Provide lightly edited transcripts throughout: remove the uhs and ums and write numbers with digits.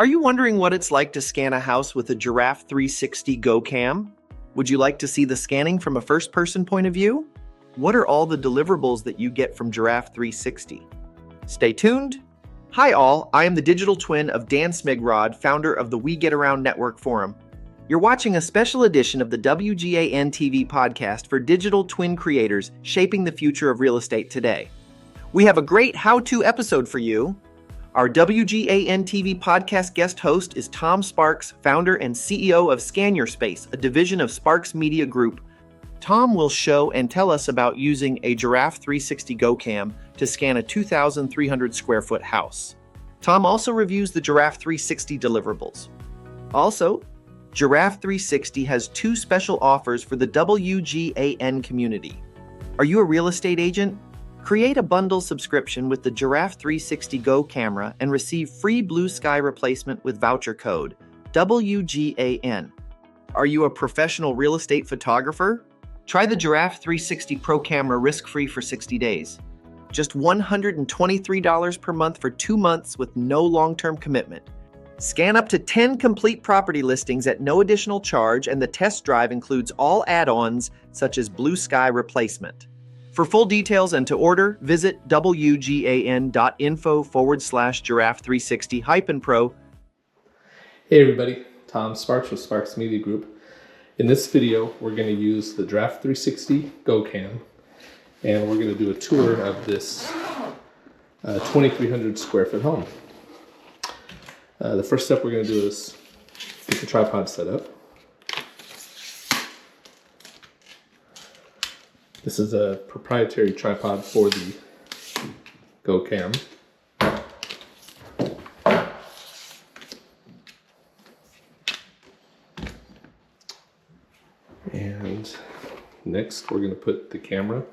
Are you wondering what it's like to scan a house with a Giraffe360 GO Cam? Would you like to see the scanning from a first-person point of view? What are all the deliverables that you get from Giraffe360? Stay tuned! Hi all, I am the digital twin of Dan Smigrod, founder of the We Get Around Network Forum. You're watching a special edition of the WGAN-TV Podcast for digital twin creators shaping the future of real estate today. We have a great how-to episode for you. Our WGAN-TV Podcast guest host is Tom Sparks, founder and CEO of Scan Your Space, a division of Sparks Media Group. Tom will show and tell us about using a Giraffe360 GO Cam to scan a 2,300 square foot house. Tom also reviews the Giraffe360 deliverables. Also, Giraffe360 has two special offers for the WGAN community. Are you a real estate agent? Create a bundle subscription with the Giraffe360 GO Camera and receive free blue sky replacement with voucher code WGAN. Are you a professional real estate photographer? Try the Giraffe360 Pro Camera risk-free for 60 days. Just $123 per month for 2 months with no long-term commitment. Scan up to 10 complete property listings at no additional charge, and the test drive includes all add-ons such as blue sky replacement. For full details and to order, visit wgan.info/Giraffe360-Pro. Hey everybody, Tom Sparks with Sparks Media Group. In this video, we're going to use the Giraffe360 GO Cam, and we're going to do a tour of this 2,300 square foot home. The first step we're going to do is get the tripod set up. This is a proprietary tripod for the GO Cam. And next we're going to put the camera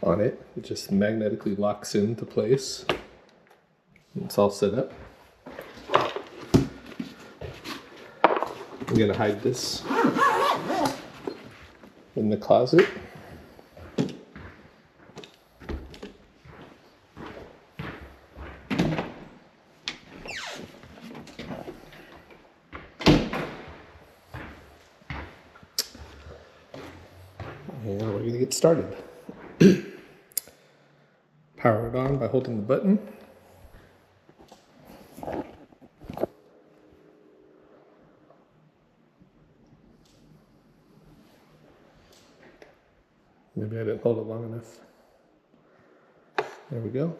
on it. It just magnetically locks into place. It's all set up. I'm going to hide this in the closet. And we're going to get started. Power it on by holding the button. Maybe I didn't hold it long enough. There we go.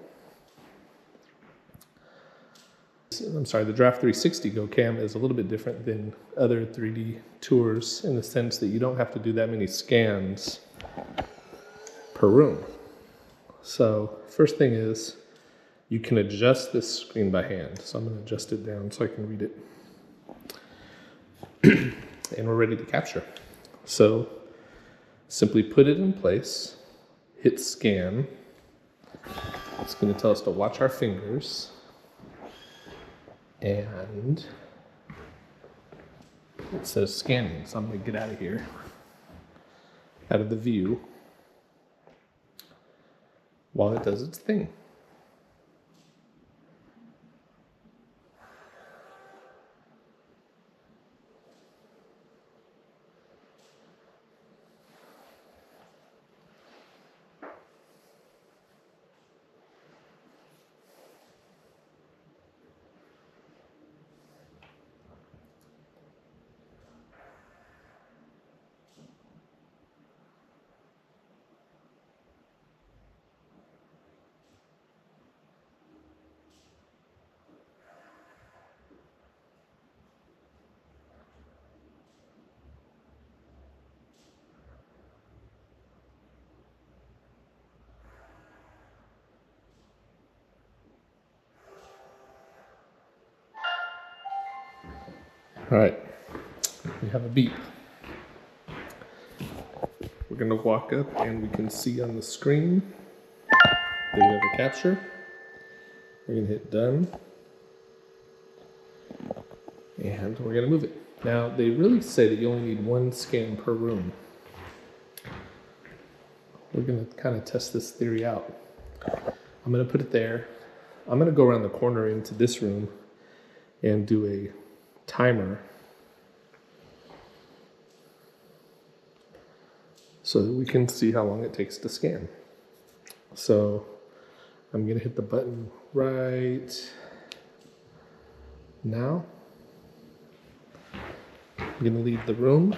I'm sorry, the Giraffe360 GO Cam is a little bit different than other 3D tours in the sense that you don't have to do that many scans per room. So first thing is you can adjust this screen by hand. So I'm going to adjust it down so I can read it. And we're ready to capture. So simply put it in place, hit scan. It's going to tell us to watch our fingers. And it says scanning, so I'm going to get out of here, out of the view, while it does its thing. All right, we have a beep. We're going to walk up and we can see on the screen that we have a capture. We're going to hit done. And we're going to move it. Now, they really say that you only need one scan per room. We're going to kind of test this theory out. I'm going to put it there. I'm going to go around the corner into this room and do a timer so that we can see how long it takes to scan. So I'm going to hit the button right now. I'm going to leave the room.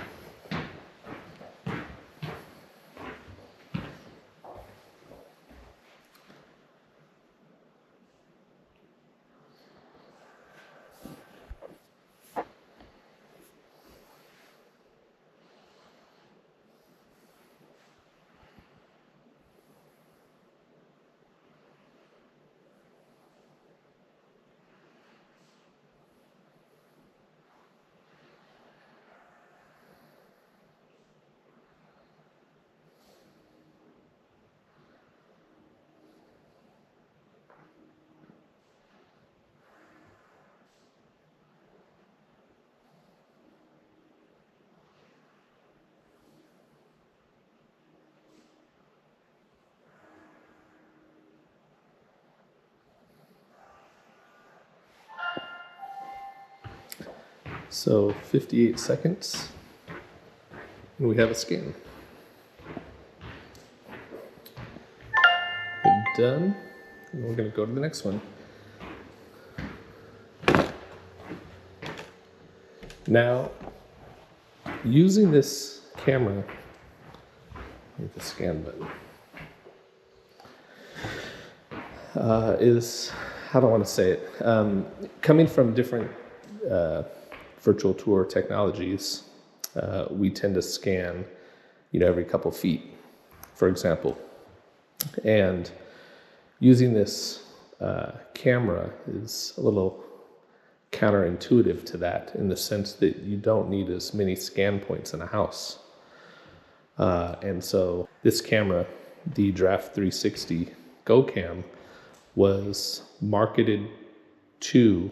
So 58 seconds, and we have a scan. Hit done, and we're going to go to the next one. Now, using this camera, hit the scan button, is, how do I want to say it? Coming from different virtual tour technologies, we tend to scan, every couple feet, for example. And using this camera is a little counterintuitive to that, in the sense that you don't need as many scan points in a house. And so this camera, the Giraffe360 GO Cam, was marketed to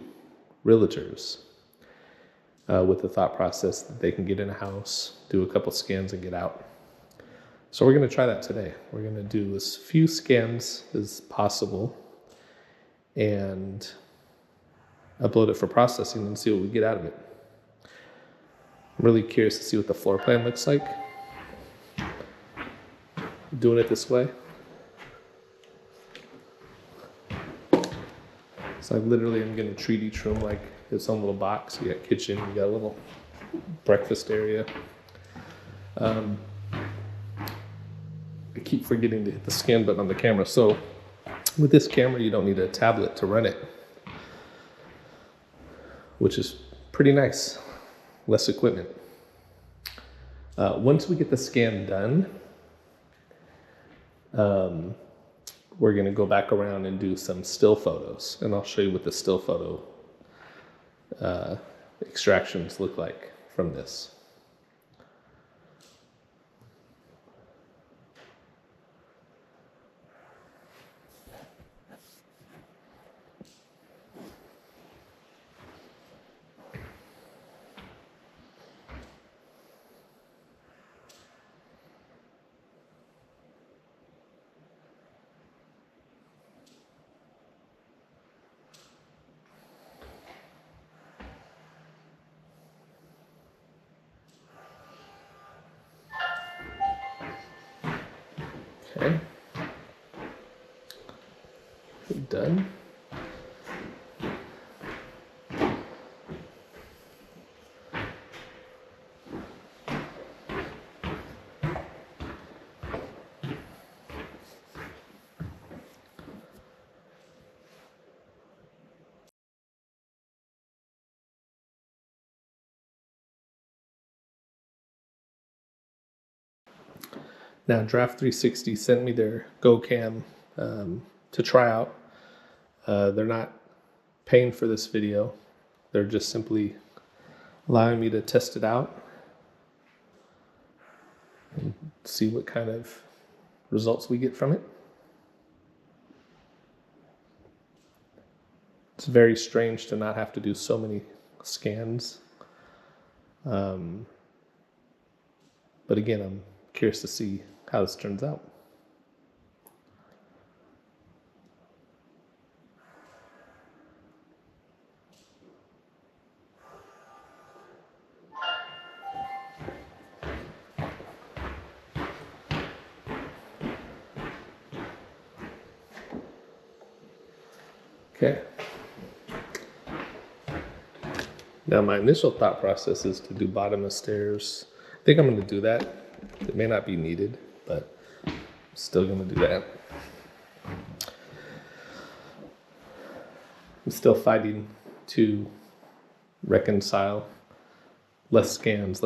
realtors with the thought process that they can get in a house, do a couple scans, and get out. So we're going to try that today. We're going to do as few scans as possible and upload it for processing and see what we get out of it. I'm really curious to see what the floor plan looks like. Doing it this way. So I literally am going to treat each room like its own little box. You got kitchen, you got a little breakfast area. I keep forgetting to hit the scan button on the camera. So with this camera, you don't need a tablet to run it, which is pretty nice. Less equipment. Once we get the scan done, we're going to go back around and do some still photos, and I'll show you what the still photo extractions look like from this. Okay, done. Now, Giraffe360 sent me their GO Cam to try out. They're not paying for this video. They're just simply allowing me to test it out and see what kind of results we get from it. It's very strange to not have to do so many scans. But again, I'm curious to see how this turns out. Okay. Now my initial thought process is to do bottom of stairs. I think I'm going to do that. It may not be needed, but I'm still going to do that. I'm still fighting to reconcile less scans.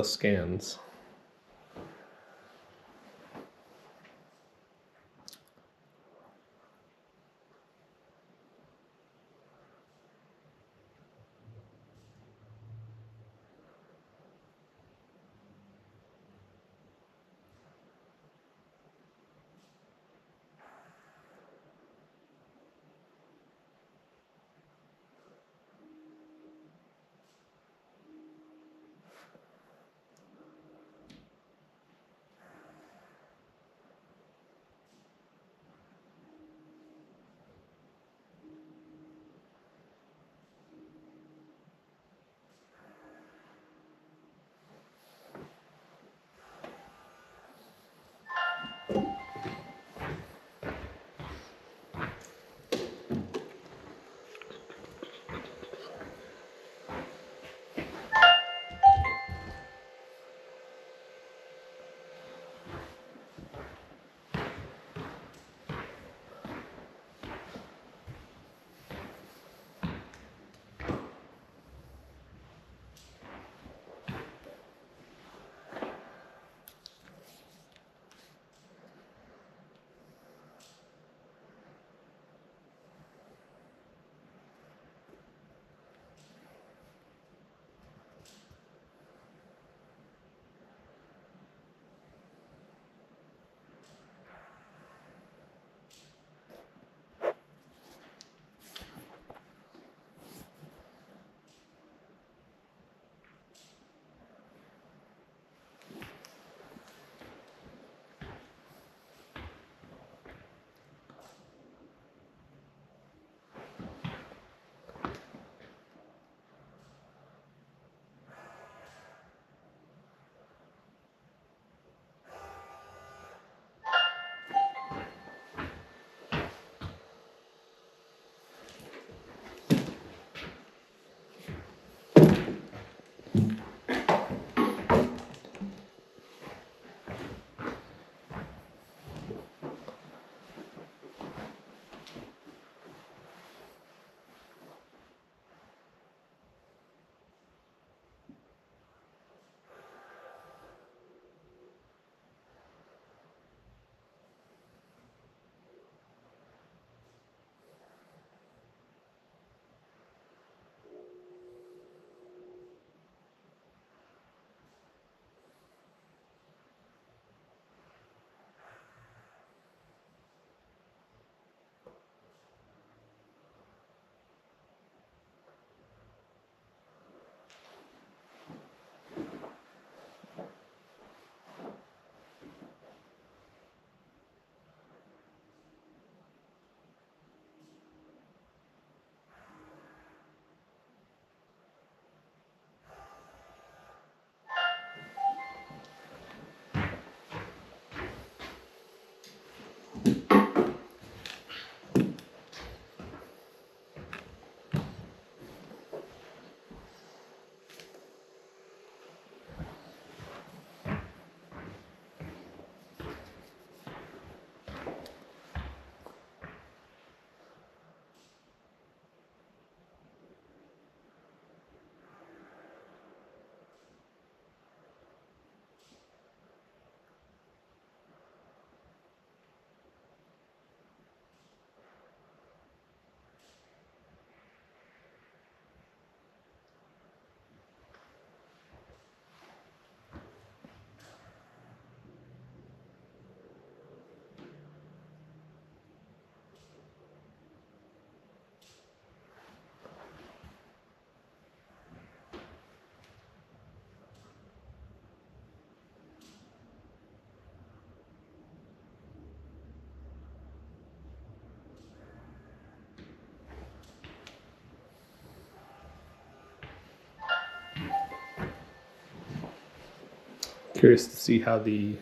Curious to see how the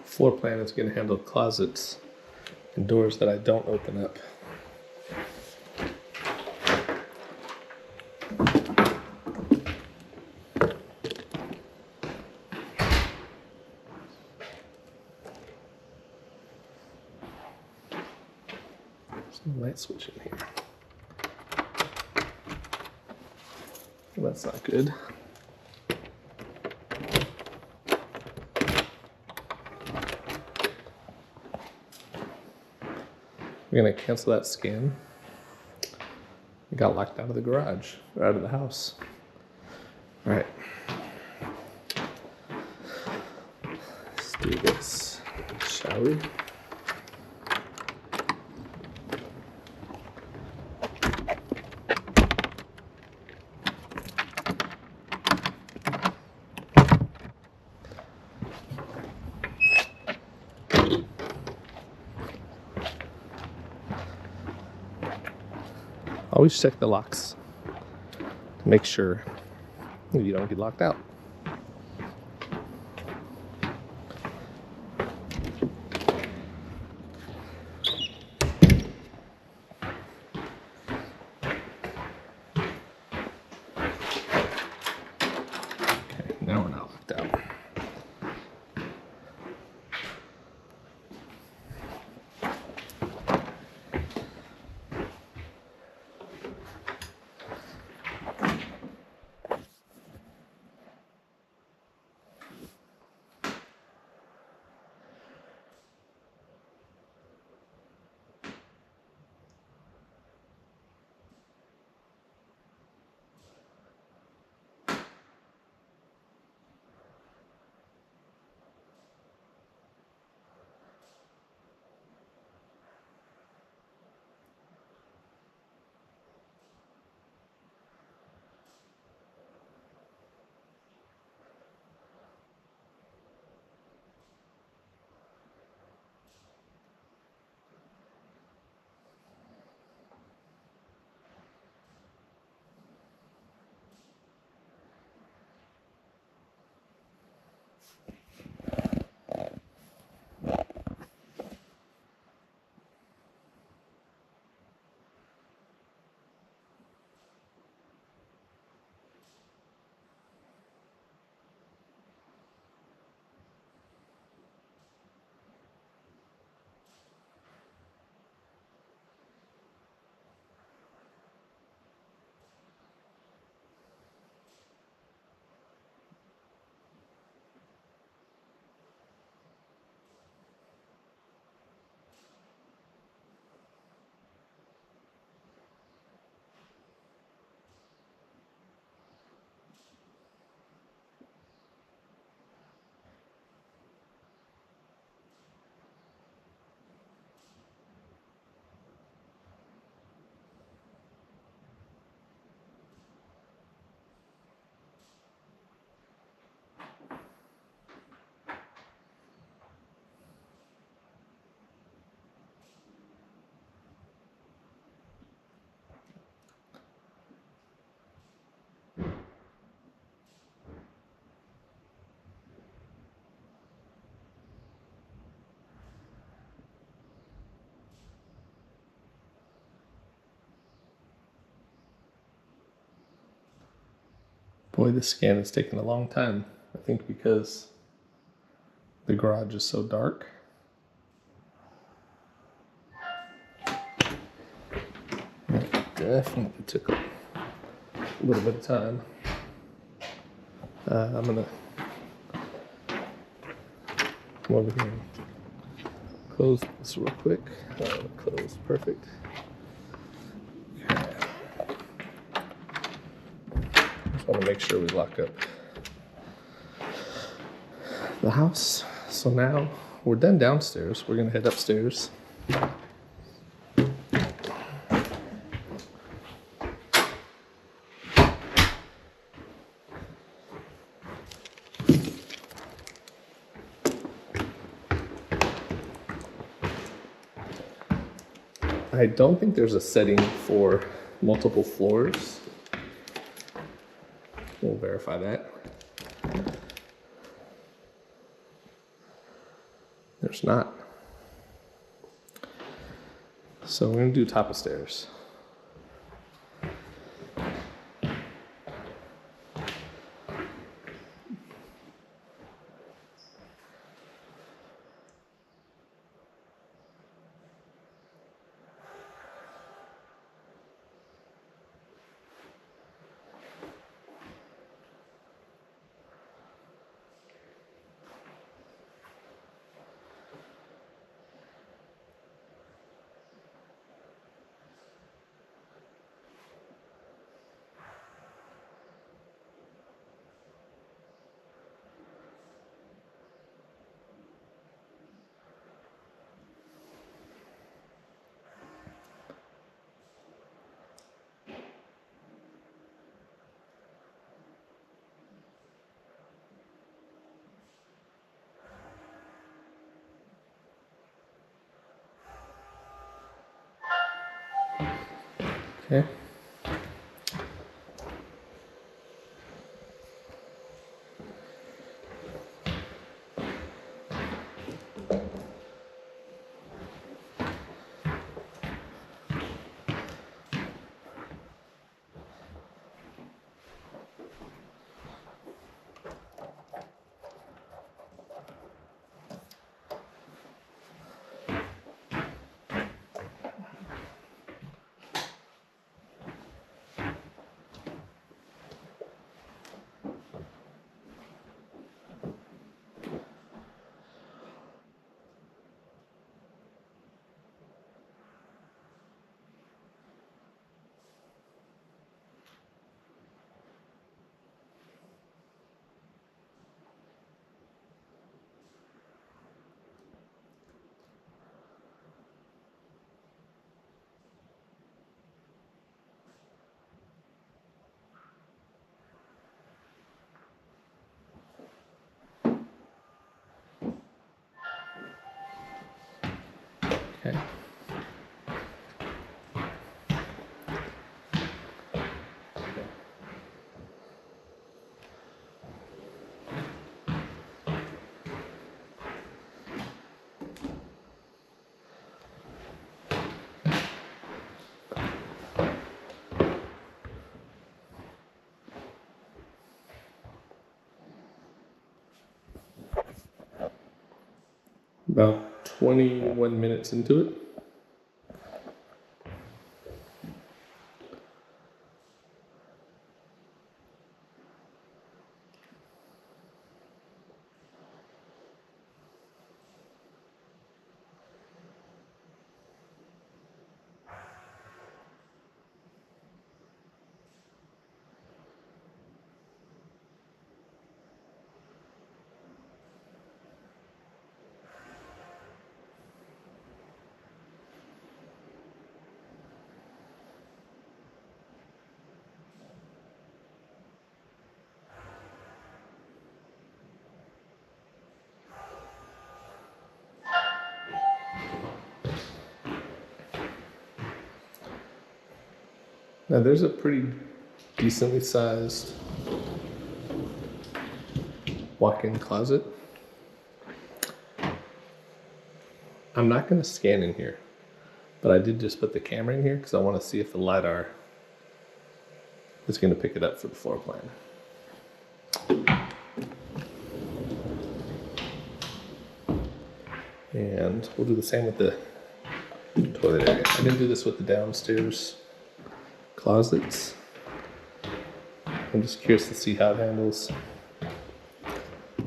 floor plan is going to handle closets and doors that I don't open up. Some light switch in here. Well, that's not good. We're gonna cancel that scan. We got locked out of the garage, or out of the house. All right. Let's do this, shall we? Always check the locks to make sure you don't get locked out. Okay, now we're not locked out. Boy, this scan is taking a long time. I think because the garage is so dark. It definitely took a little bit of time. I'm gonna come over here and close this real quick. Close, perfect. Just want to make sure we lock up the house. So now we're done downstairs. We're gonna head upstairs. I don't think there's a setting for multiple floors. We'll verify that. There's not. So we're gonna do top of stairs. Okay. Okay. About 21 minutes into it. Now there's a pretty decently sized walk-in closet. I'm not going to scan in here, but I did just put the camera in here because I want to see if the LiDAR is going to pick it up for the floor plan. And we'll do the same with the toilet area. I didn't do this with the downstairs closets. I'm just curious to see how it handles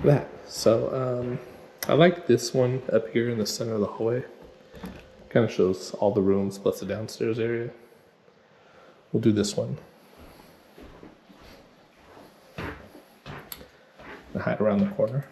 that. So I like this one up here in the center of the hallway. Kind of shows all the rooms plus the downstairs area. We'll do this one. And hide around the corner.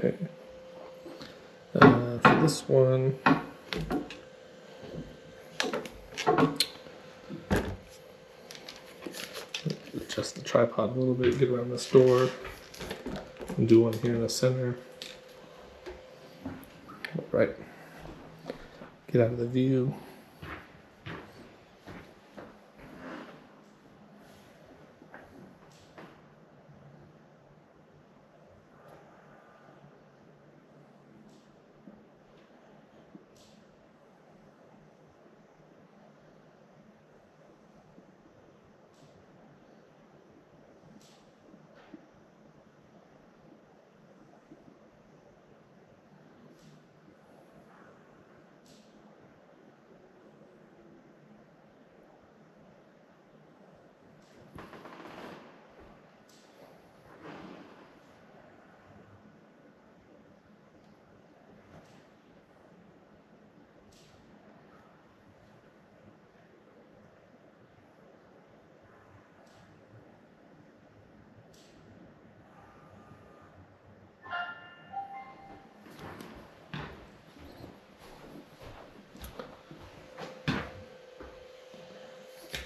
Okay. For this one, adjust the tripod a little bit, get around this door, and do one here in the center. Right. Get out of the view.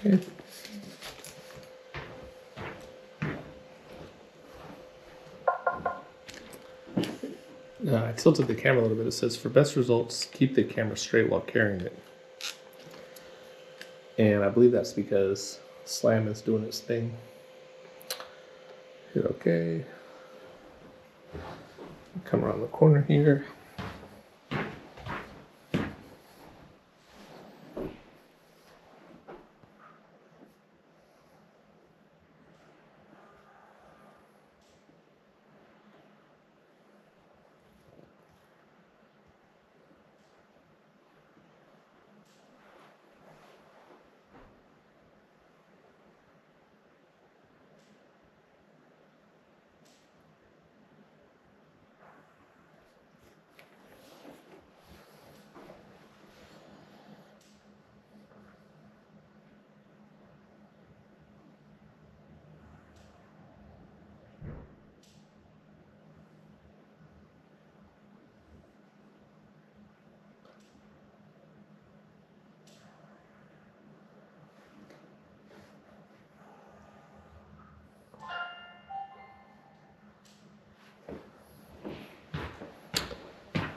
Okay. I tilted the camera a little bit. It says, for best results, keep the camera straight while carrying it. And I believe that's because SLAM is doing its thing. Hit OK. Come around the corner here.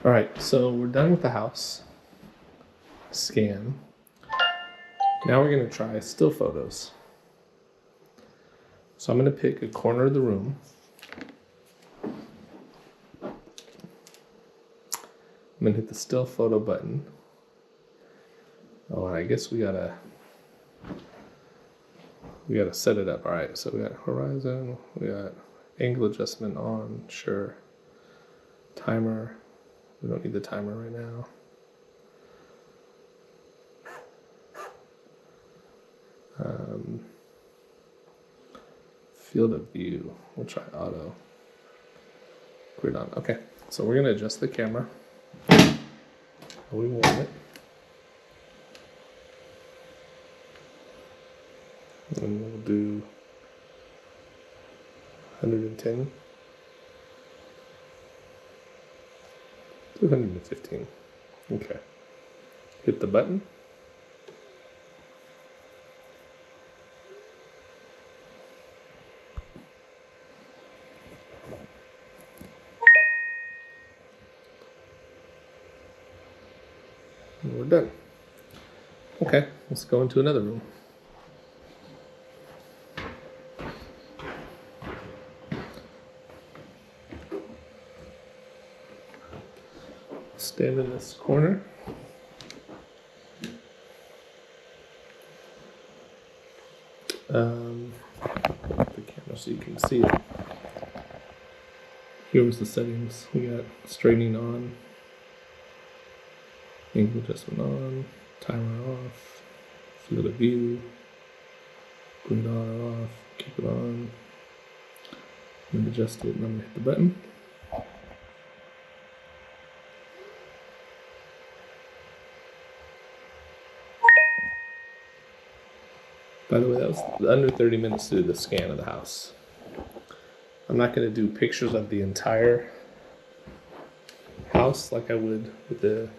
All right, so we're done with the house scan. Now we're going to try still photos. So I'm going to pick a corner of the room. I'm going to hit the still photo button. Oh, and I guess we gotta set it up. All right, so we got horizon, we got angle adjustment on, sure. Timer. We don't need the timer right now. Field of view. We'll try auto. Grid on. Okay, so we're gonna adjust the camera. We want it. And we'll do 110. 215. Okay. Hit the button. And we're done. Okay, let's go into another room. Stand in this corner. The camera so you can see it. Here was the settings. We got straightening on, angle adjustment on, timer off, field of view, grid on or off, keep it on, and adjust it, and I'm gonna hit the button. By the way, that was under 30 minutes to do the scan of the house. I'm not going to do pictures of the entire house like I would with the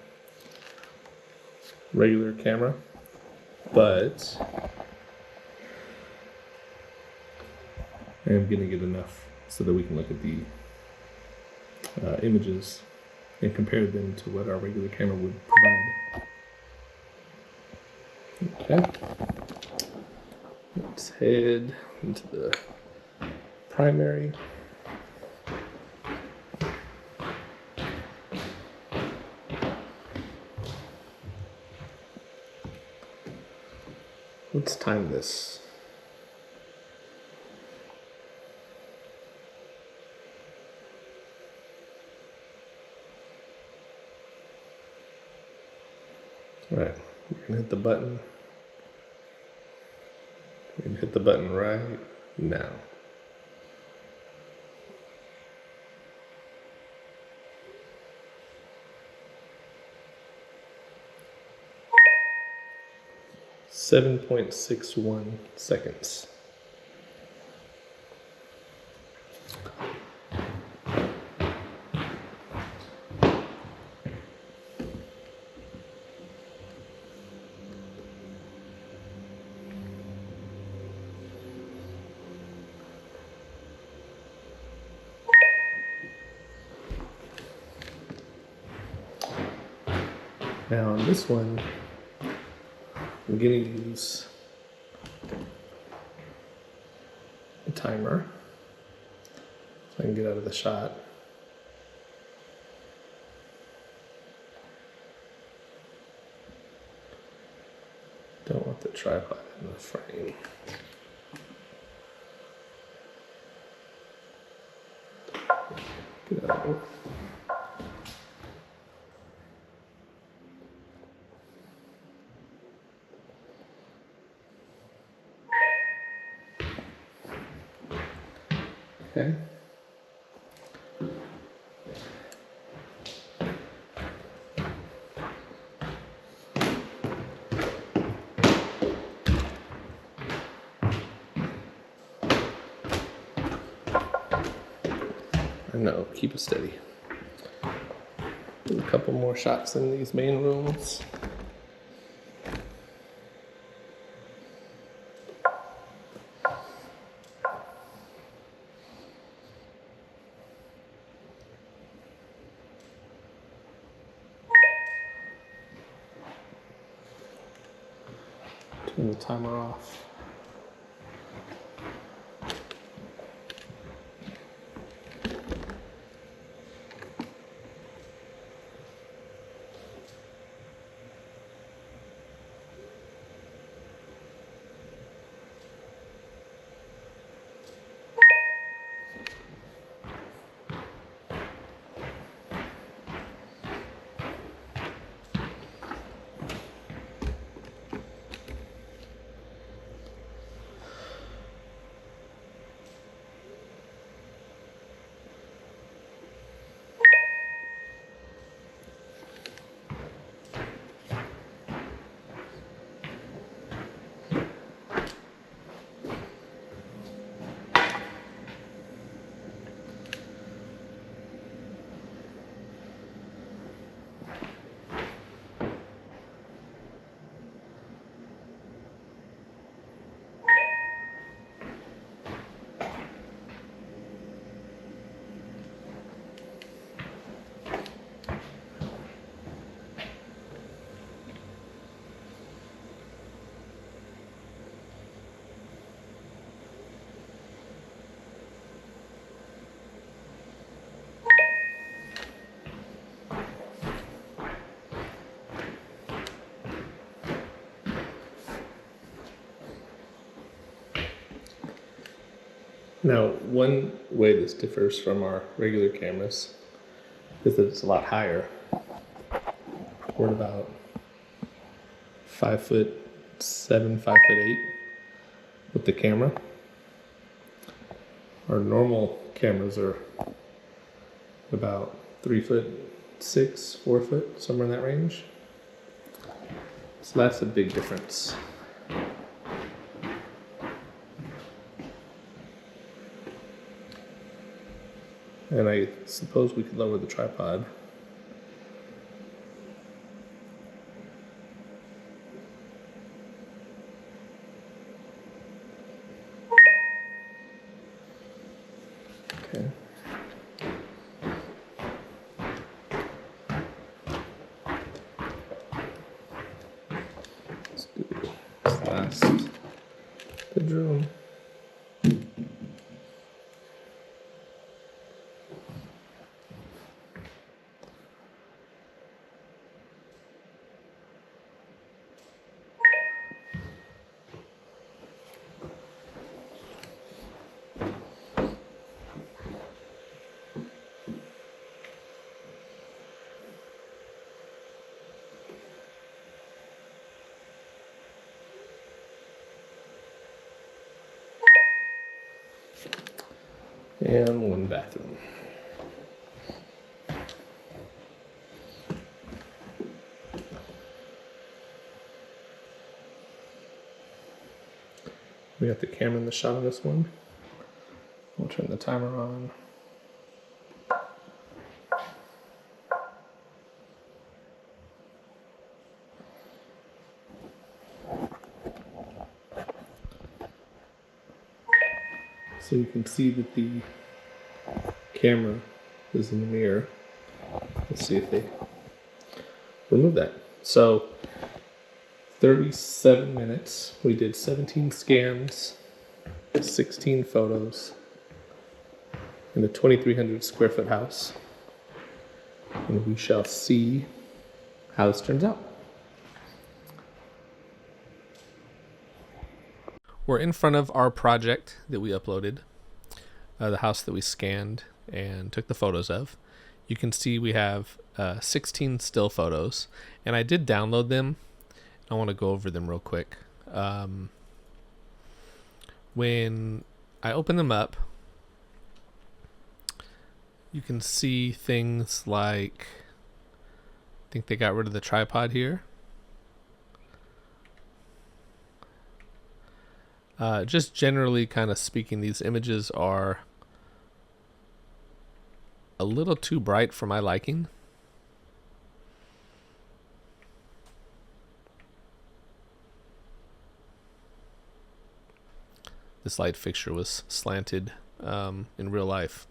regular camera, but I am going to get enough so that we can look at the images and compare them to what our regular camera would provide. Okay, let's head into the primary. Let's time this. All right, we're gonna hit the button. We're gonna hit the button right now. .61 seconds. Now on this one, I'm going to use a timer so I can get out of the shot. Don't want the tripod in the frame. Get out of it. Okay. I know, keep it steady. Do a couple more shots in these main rooms. Turn the timer off. Now, one way this differs from our regular cameras is that it's a lot higher. We're at about 5'7", 5'8" with the camera. Our normal cameras are about 3'6", 4 foot, somewhere in that range. So that's a big difference. And I suppose we could lower the tripod past the drone. And one bathroom. We got the camera in the shot of this one. We'll turn the timer on. So you can see that the camera is in the mirror. Let's see if they remove that. So 37 minutes. We did 17 scans, 16 photos in a 2,300 square foot house. And we shall see how this turns out. We're in front of our project that we uploaded, the house that we scanned and took the photos of. You can see we have 16 still photos, and I did download them. I want to go over them real quick. When I open them up, you can see things like, I think they got rid of the tripod here. Just generally kind of speaking, these images are a little too bright for my liking. This light fixture was slanted in real life.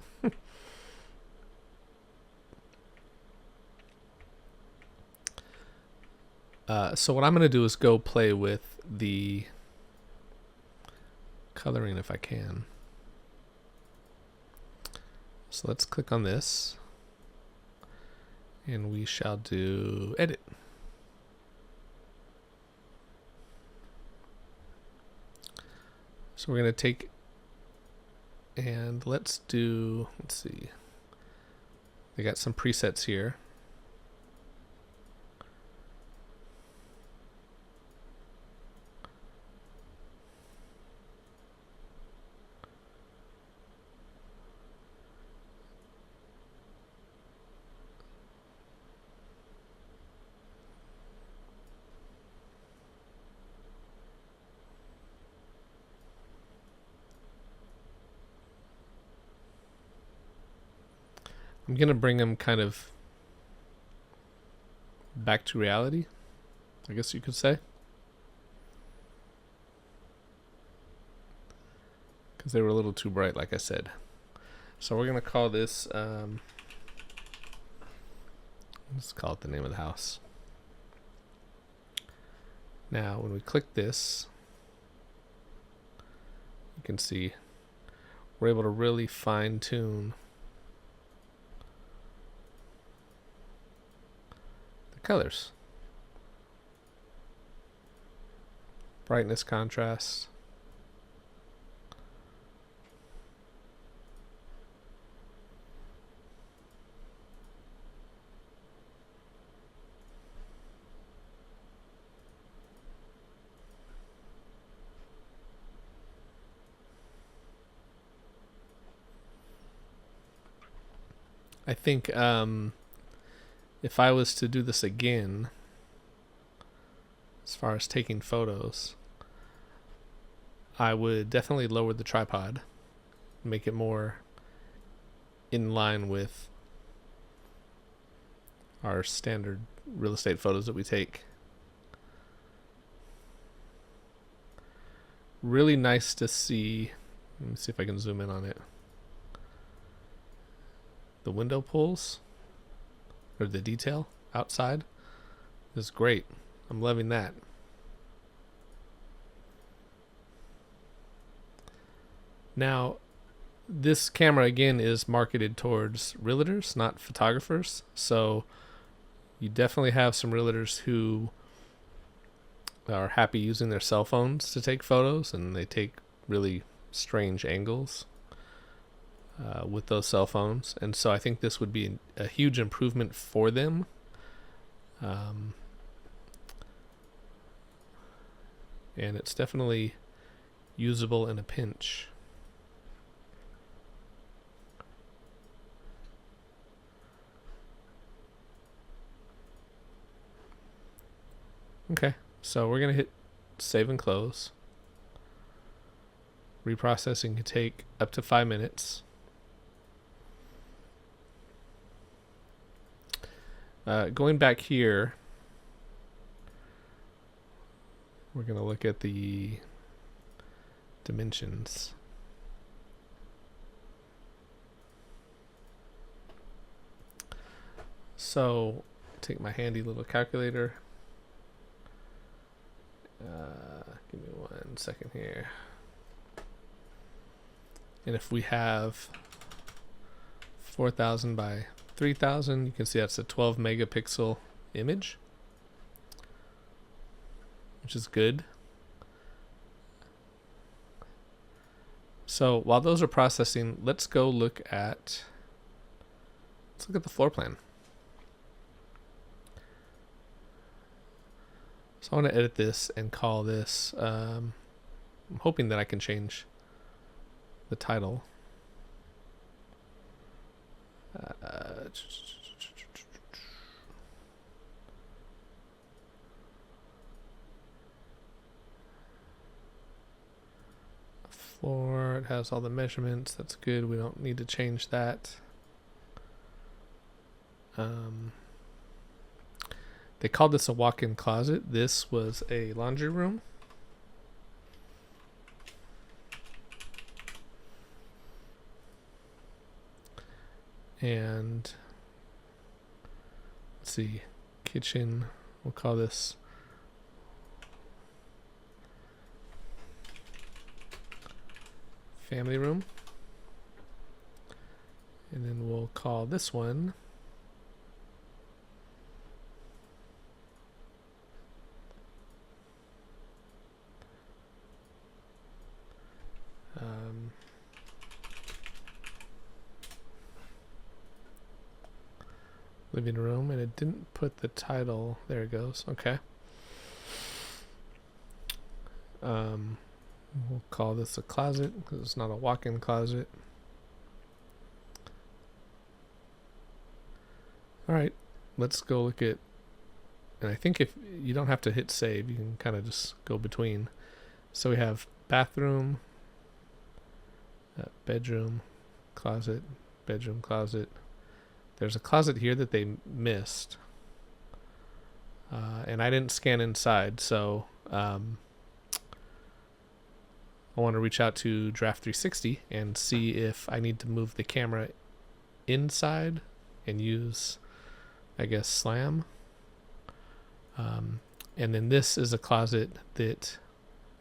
So what I'm going to do is go play with the coloring if I can. So let's click on this and we shall do edit. So we're going to take and let's see. They got some presets here. I'm going to bring them kind of back to reality, I guess you could say. Because they were a little too bright, like I said. So we're going to call this, let's call it the name of the house. Now, when we click this, you can see we're able to really fine tune colors, brightness, contrast. I think if I was to do this again, as far as taking photos, I would definitely lower the tripod, make it more in line with our standard real estate photos that we take. Really nice to see. Let me see if I can zoom in on it. The window pulls, or the detail outside, is great. I'm loving that. Now, this camera, again, is marketed towards realtors, not photographers. So you definitely have some realtors who are happy using their cell phones to take photos, and they take really strange angles with those cell phones. And so I think this would be a huge improvement for them. And it's definitely usable in a pinch. Okay, so we're going to hit save and close. Reprocessing can take up to 5 minutes. Going back here, we're going to look at the dimensions. So, take my handy little calculator. Give me 1 second here. And if we have 4,000 by 3,000, you can see that's a 12 megapixel image, which is good. So while those are processing, let's look at the floor plan. So I want to edit this and call this, I'm hoping that I can change the title. Floor, it has all the measurements. That's good. We don't need to change that. They called this a walk-in closet. This was a laundry room. And let's see, kitchen, we'll call this family room. And then we'll call this one living room, and it didn't put the title. There it goes. Okay. We'll call this a closet because it's not a walk-in closet. All right, let's go look at, and I think if you don't have to hit save, you can kind of just go between. So we have bathroom, bedroom, closet, bedroom, closet. There's a closet here that they missed, and I didn't scan inside, so I want to reach out to Giraffe360 and see if I need to move the camera inside and use, I guess, SLAM. And then this is a closet that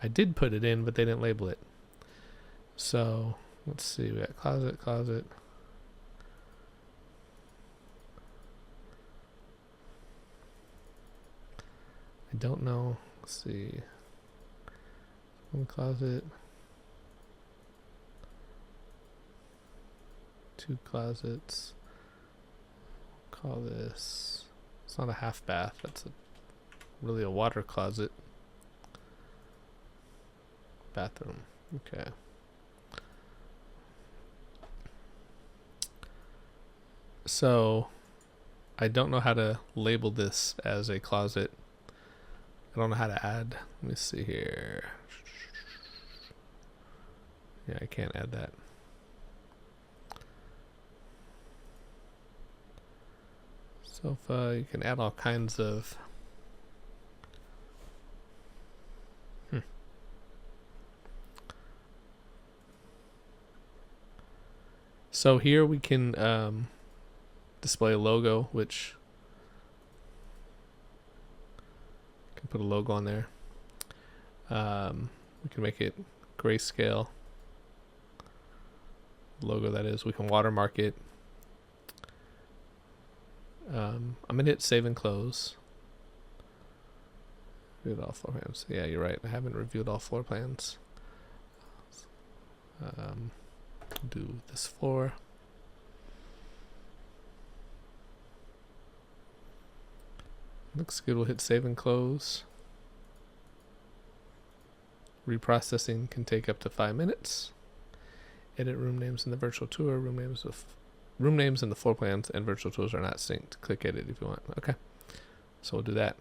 I did put it in, but they didn't label it. So let's see, we got closet, closet. I don't know. Let's see. One closet. Two closets. Call this. It's not a half bath. That's really a water closet. Bathroom. Okay. So I don't know how to label this as a closet. I don't know how to add. Let me see here. Yeah, I can't add that. Sofa, you can add all kinds of. So here we can display a logo, which can put a logo on there. We can make it grayscale. logo that is. We can watermark it. I'm going to hit save and close. Reviewed all floor plans. Yeah, you're right. I haven't reviewed all floor plans. Do this floor. Looks good. We'll hit save and close. Reprocessing can take up to 5 minutes. Edit room names in the virtual tour. Room names in the floor plans and virtual tours are not synced. Click edit if you want. Okay. So we'll do that.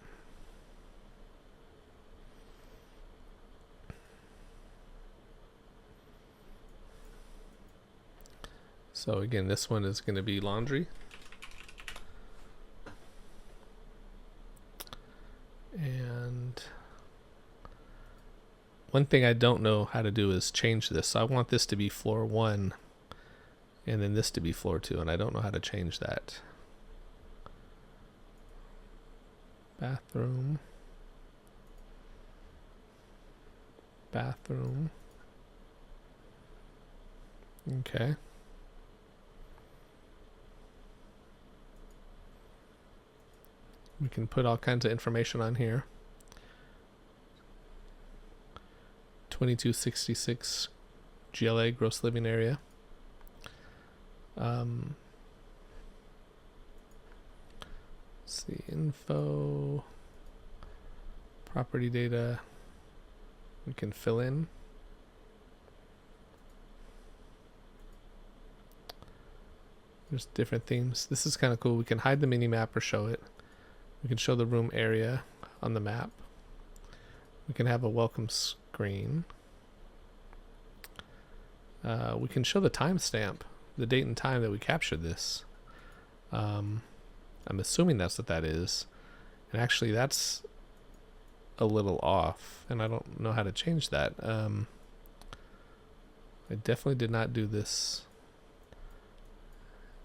So again, this one is going to be laundry. And one thing I don't know how to do is change this. So I want this to be floor 1 and then this to be floor 2, and I don't know how to change that. Bathroom. Bathroom. Okay. We can put all kinds of information on here. 2266 GLA, gross living area. Let's see, info, property data, we can fill in. There's different themes. This is kind of cool. We can hide the mini map or show it. We can show the room area on the map. We can have a welcome screen. We can show the timestamp, the date and time that we captured this. I'm assuming that's what that is. And actually that's a little off, and I don't know how to change that. I definitely did not do this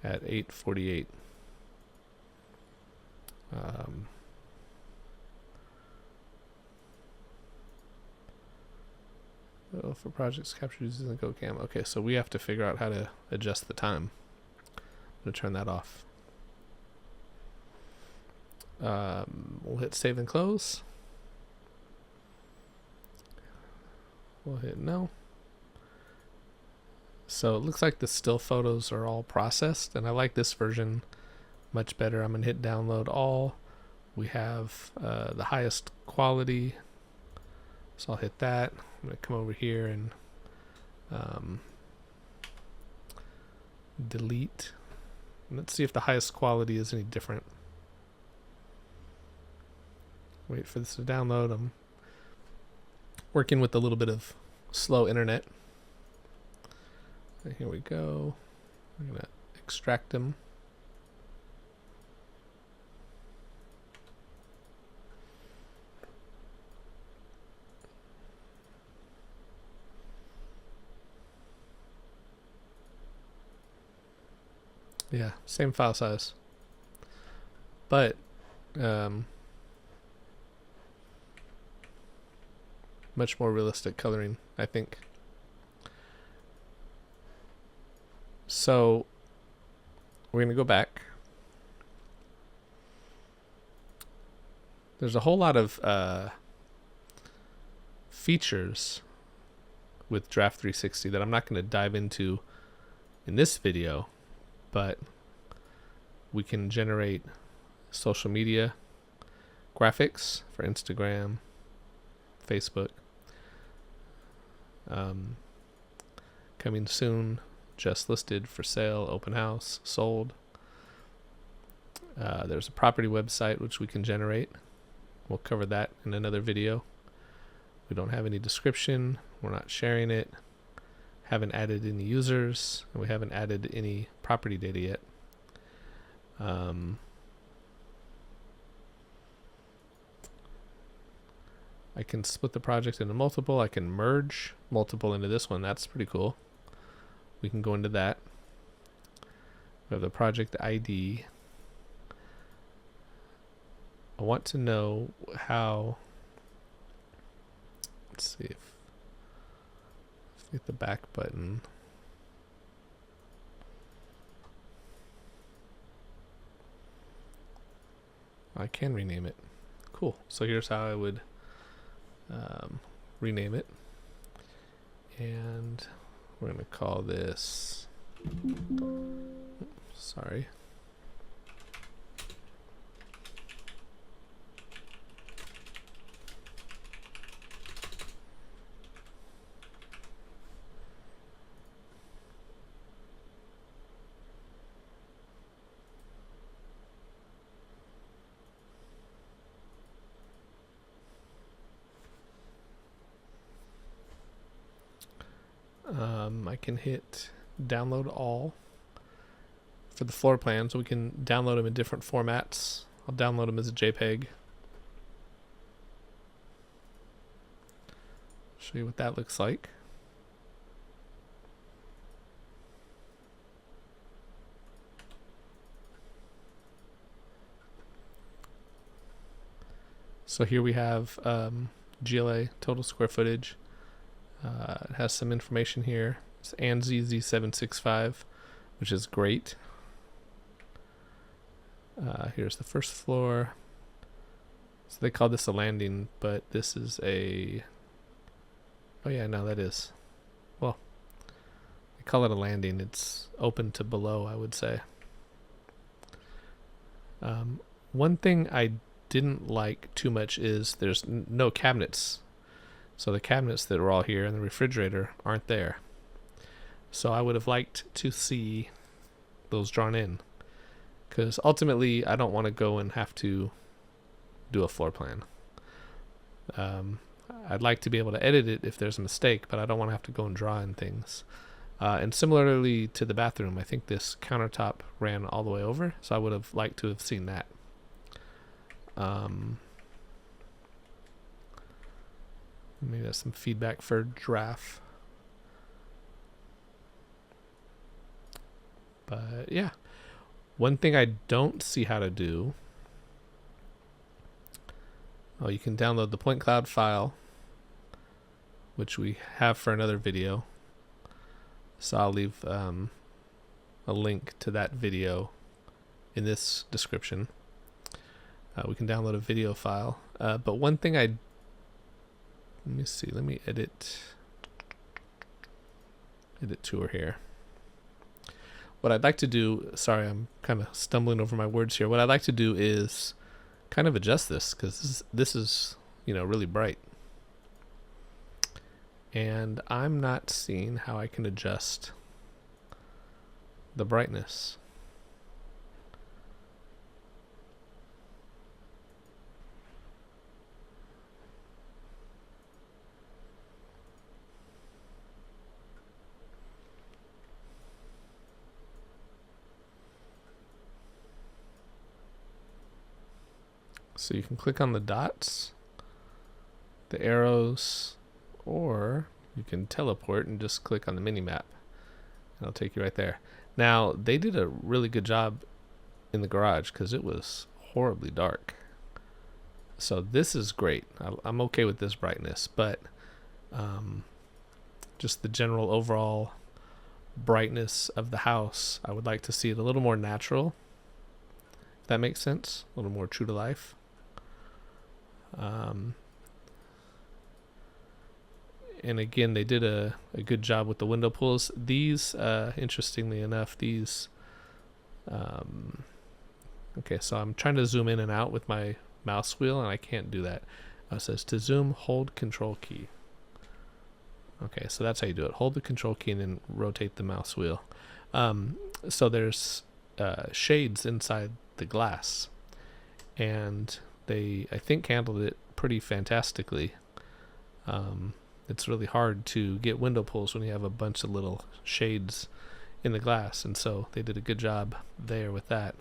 at 8:48. For projects captured using the GO Cam. Okay, so we have to figure out how to adjust the time. I'm going to turn that off. We'll hit save and close. We'll hit no. So it looks like the still photos are all processed, and I like this version much better. I'm going to hit download all. We have the highest quality, so I'll hit that. I'm going to come over here and delete. Let's see if the highest quality is any different. Wait for this to download. I'm working with a little bit of slow internet. And here we go. I'm going to extract them. Yeah, same file size, but much more realistic coloring, I think. So we're going to go back. There's a whole lot of features with Giraffe360 that I'm not going to dive into in this video, but we can generate social media graphics for Instagram, Facebook. Coming soon, just listed, for sale, open house, sold. There's a property website which we can generate. We'll cover that in another video. We don't have any description. We're not sharing it. Haven't added any users, and we haven't added any property data yet. I can split the project into multiple. I can merge multiple into this one. That's pretty cool. We can go into that. We have the project ID. I want to know how. Let's see if hit the back button. I can rename it. Cool. So here's how I would rename it. And we're going to call this, sorry. I can hit download all for the floor plan, so we can download them in different formats. I'll download them as a JPEG. Show you what that looks like. So here we have GLA, total square footage. It has some information here. It's ANSI Z765, which is great. Here's the first floor. So they call this a landing, but this is a... Oh yeah, no, that is. Well, they call it a landing. It's open to below, I would say. One thing I didn't like too much is there's no cabinets. So the cabinets that are all here and the refrigerator aren't there. So I would have liked to see those drawn in, because ultimately I don't want to go and have to do a floor plan. I'd like to be able to edit it if there's a mistake, but I don't want to have to go and draw in things. And similarly to the bathroom, I think this countertop ran all the way over, so I would have liked to have seen that. Maybe that's some feedback for Giraffe. But yeah, one thing I don't see how to do. Oh, you can download the point cloud file, which we have for another video. So I'll leave a link to that video in this description. We can download a video file. But one thing let me see, let me edit tour here. What I'd like to do, sorry, I'm kind of stumbling over my words here. What I'd like to do is kind of adjust this, because this is, really bright. And I'm not seeing how I can adjust the brightness. So you can click on the dots, the arrows, or you can teleport and just click on the mini map. It'll take you right there. Now, they did a really good job in the garage because it was horribly dark. So this is great. I'm okay with this brightness, but just the general overall brightness of the house, I would like to see it a little more natural, if that makes sense, a little more true to life. And again, they did a good job with the window pulls. These, interestingly enough, these, okay, so I'm trying to zoom in and out with my mouse wheel, and I can't do that. It says to zoom, hold control key. Okay, so that's how you do it. Hold the control key and then rotate the mouse wheel. So there's shades inside the glass, and they, I think, handled it pretty fantastically. It's really hard to get window pulls when you have a bunch of little shades in the glass, and so they did a good job there with that.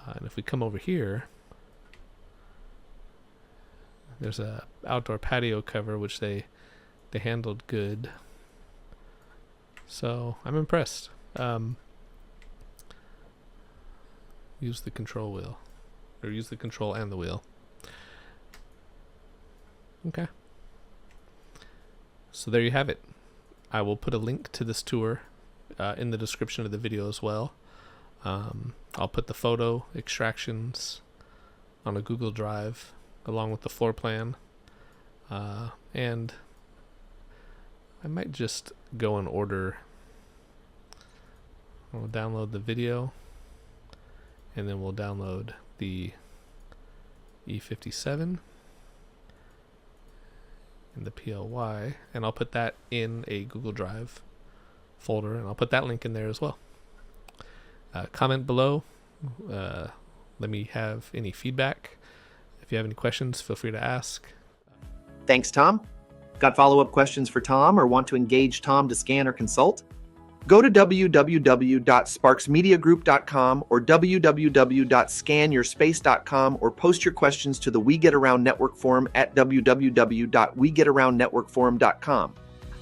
And if we come over here, there's a outdoor patio cover which they handled good. So I'm impressed. Use the control wheel, or use the control and the wheel. Okay. So there you have it. I will put a link to this tour in the description of the video as well. I'll put the photo extractions on a Google Drive along with the floor plan. And I might just go and order. We'll download the video, and then we'll download the E57 and the PLY, and I'll put that in a Google Drive folder, and I'll put that link in there as well. Comment below. Let me have any feedback. If you have any questions, feel free to ask. Thanks, Tom. Got follow-up questions for Tom or want to engage Tom to scan or consult? Go to www.sparksmediagroup.com or www.scanyourspace.com or post your questions to the We Get Around Network Forum at www.wegetaroundnetworkforum.com.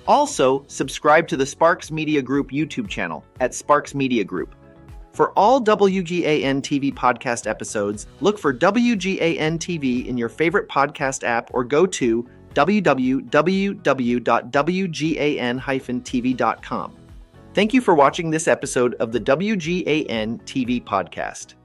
Also, subscribe to the Sparks Media Group YouTube channel at Sparks Media Group. For all WGAN-TV podcast episodes, look for WGAN-TV in your favorite podcast app or go to www.wgan-tv.com. Thank you for watching this episode of the WGAN-TV Podcast.